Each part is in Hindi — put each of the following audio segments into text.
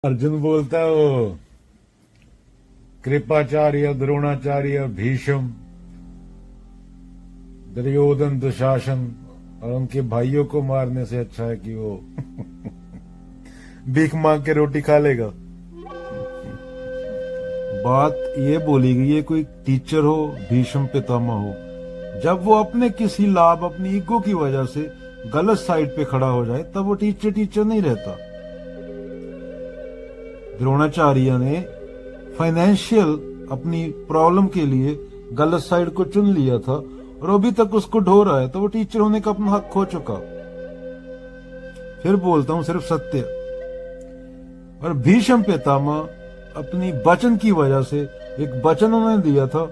अर्जुन बोलता है वो कृपाचार्य, द्रोणाचार्य, भीष्म, दुर्योधन, दुशासन और उनके भाइयों को मारने से अच्छा है कि वो भीख मांग के रोटी खा लेगा। बात ये बोली गई है, कोई टीचर हो, भीष्म पितामह हो, जब वो अपने किसी लाभ, अपनी ईगो की वजह से गलत साइड पे खड़ा हो जाए तब वो टीचर नहीं रहता। द्रोणाचार्य ने फाइनेंशियल अपनी प्रॉब्लम के लिए गलत साइड को चुन लिया था और अभी तक उसको ढो रहा है, तो वो टीचर होने का अपना हक खो चुका। फिर बोलता हूं सिर्फ सत्य। और भीष्म पितामह अपनी वचन की वजह से, एक वचन उन्होंने दिया था,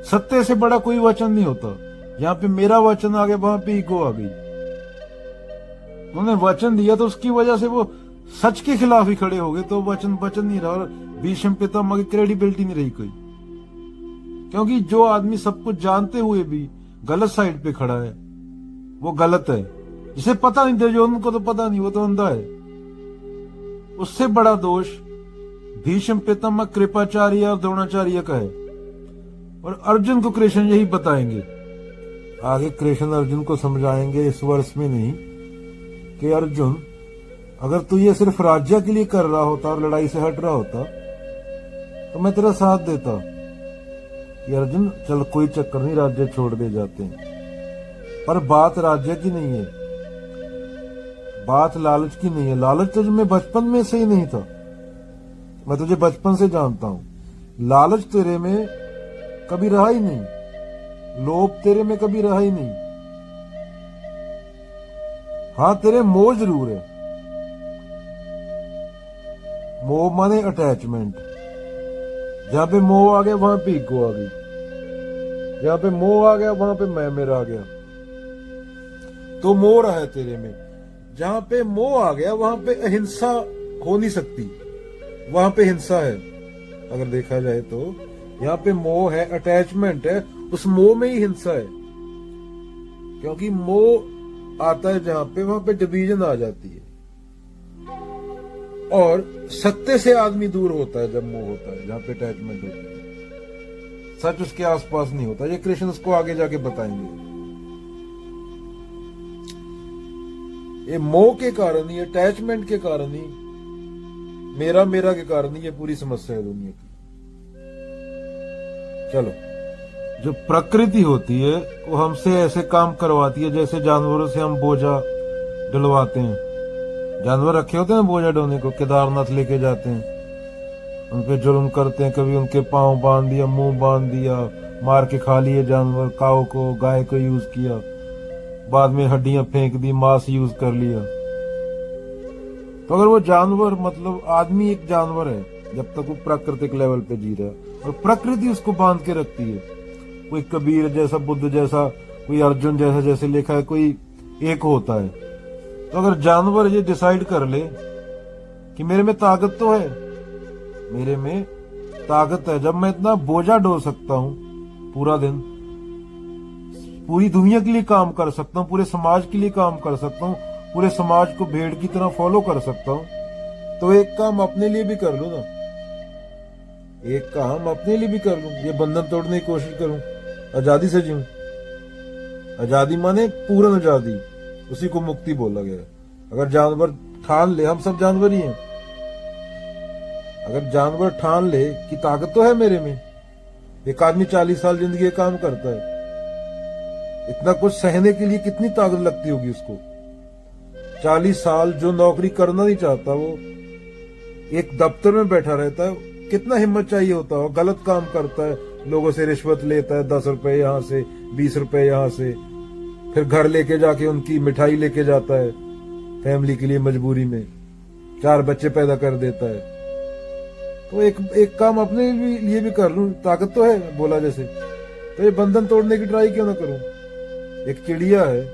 सत्य से बड़ा कोई वचन नहीं होता। यहाँ पे मेरा वचन आ गया, वहां पे ईगो आ गई। उन्होंने वचन दिया तो उसकी वजह से वो सच के खिलाफ ही खड़े हो गए, तो वचन नहीं रहा और भीष्म पितामह की क्रेडिबिलिटी नहीं रही कोई। क्योंकि जो आदमी सब कुछ जानते हुए भी गलत साइड पे खड़ा है वो गलत है। जिसे पता नहीं था, जो उनको तो पता नहीं, वो तो अंधा है। उससे बड़ा दोष भीष्म पितामह, कृपाचार्य और द्रोणाचार्य का है। और अर्जुन को कृष्ण यही बताएंगे। आगे कृष्ण अर्जुन को समझाएंगे इस वर्ष में नहीं कि अर्जुन, अगर तू ये सिर्फ राज्य के लिए कर रहा होता और लड़ाई से हट रहा होता तो मैं तेरा साथ देता कि अर्जुन चल कोई चक्कर नहीं, राज्य छोड़ दे जाते हैं। पर बात राज्य की नहीं है, बात लालच की नहीं है। लालच तुझ में बचपन में से ही नहीं था, मैं तुझे बचपन से जानता हूं। लालच तेरे में कभी रहा ही नहीं, लोभ तेरे में कभी रहा ही नहीं। हाँ, तेरे मोह जरूर है। मोह माने अटैचमेंट। जहां पे मोह आ गया वहां पे ईगो आ गई, जहां पे मोह आ गया वहां पे मैं मेरा आ गया। तो मोह रहा है तेरे में। जहां पे मोह आ गया वहां पे अहिंसा हो नहीं सकती, वहां पे हिंसा है। अगर देखा जाए तो यहाँ पे मोह है, अटैचमेंट है, उस मोह में ही हिंसा है। क्योंकि मोह आता है जहां पे, वहां पे डिवीजन आ जाती है। और सत्य से आदमी दूर होता है जब मोह होता है, जहां पे अटैचमेंट होती है। सच उसके आसपास नहीं होता। ये कृष्ण उसको आगे जाके बताएंगे। ये मोह के कारण ही, अटैचमेंट के कारण ही, मेरा के कारण ही ये पूरी समस्या है दुनिया की। चलो, जो प्रकृति होती है वो हमसे ऐसे काम करवाती है जैसे जानवरों से हम बोझा डलवाते हैं। जानवर रखे होते हैं बोझा ढोने को, केदारनाथ लेके जाते हैं, उन पे जुल्म करते हैं। कभी उनके पांव बांध दिया, मुंह बांध दिया, मार के खा लिए जानवर, काऊ को, गाय को यूज किया, बाद में हड्डियां फेंक दी, मांस यूज कर लिया। तो अगर वो जानवर, मतलब आदमी एक जानवर है जब तक वो प्राकृतिक लेवल पे जी रहा है, और प्रकृति उसको बांध के रखती है। कोई कबीर जैसा, बुद्ध जैसा, कोई अर्जुन जैसा, जैसे लिखा है, कोई एक होता है। तो अगर जानवर ये डिसाइड कर ले कि मेरे में ताकत तो है, मेरे में ताकत है, जब मैं इतना बोझा ढो सकता हूं, पूरा दिन पूरी दुनिया के लिए काम कर सकता हूं, पूरे समाज के लिए काम कर सकता हूं, पूरे समाज को भेड़ की तरह फॉलो कर सकता हूं, तो एक काम अपने लिए भी कर लूं ना। एक काम अपने लिए भी कर लूं, ये बंधन तोड़ने की कोशिश करूं, आजादी से जीऊं। आजादी माने पूर्ण आजादी, उसी को मुक्ति बोला गया। अगर जानवर ठान ले, हम सब जानवर ही हैं, अगर जानवर ठान ले कि ताकत तो है मेरे में। एक आदमी 40 साल जिंदगी काम करता है, इतना कुछ सहने के लिए कितनी ताकत लगती होगी उसको। 40 साल जो नौकरी करना नहीं चाहता, वो एक दफ्तर में बैठा रहता है, कितना हिम्मत चाहिए होता है। गलत काम करता है, लोगों से रिश्वत लेता है, 10 रुपए यहाँ से, 20 रुपए यहाँ से, फिर घर लेके जाके उनकी मिठाई लेके जाता है फैमिली के लिए, मजबूरी में 4 बच्चे पैदा कर देता है। तो एक काम अपने लिए भी कर लूं, ताकत तो है बोला जैसे, तो ये बंधन तोड़ने की ट्राई क्यों ना करूं। एक चिड़िया है,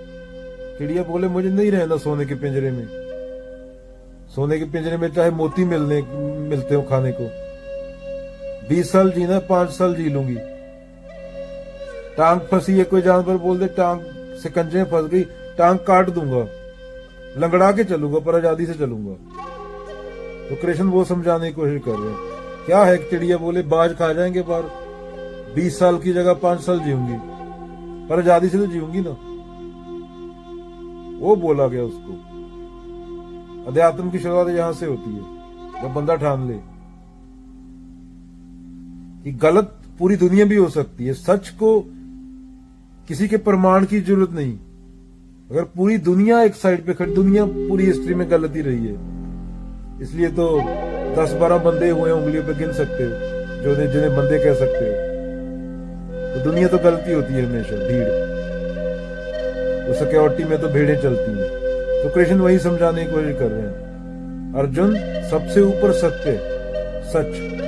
चिड़िया बोले मुझे नहीं रहना सोने के पिंजरे में। सोने के पिंजरे में चाहे मोती मिलते हो खाने को, 20 साल जीना, 5 साल जी लूंगी। टांग फंसी है, कोई जानवर बोल दे टांग शिकंजे में फंस गई, टांग काट दूंगा, लंगड़ा के चलूंगा, पर आजादी से चलूंगा। तो कृष्ण वो समझाने की कोशिश कर रहे हैं। क्या है, चिड़िया बोले बाज खा जाएंगे पर 20 साल की जगह 5 साल जीऊंगी, पर आजादी से तो जीऊंगी ना। वो बोला गया उसको। अध्यात्म की शुरुआत यहां से होती है, जब बंदा ठान ले कि गलत पूरी दुनिया भी हो सकती है। सच को किसी के प्रमाण की जरूरत नहीं। अगर पूरी दुनिया एक साइड पे खड़ी, दुनिया पूरी हिस्ट्री में गलत ही रही है, इसलिए तो 10-12 बंदे हुए उंगलियों पे गिन सकते हो जो जिन्हें बंदे कह सकते हो। तो दुनिया तो गलती होती है हमेशा, भीड़ तो सिक्योरिटी में तो भीड़ें चलती हैं। तो कृष्ण वही समझाने की कोशिश कर रहे हैं, अर्जुन सबसे ऊपर सत्य, सच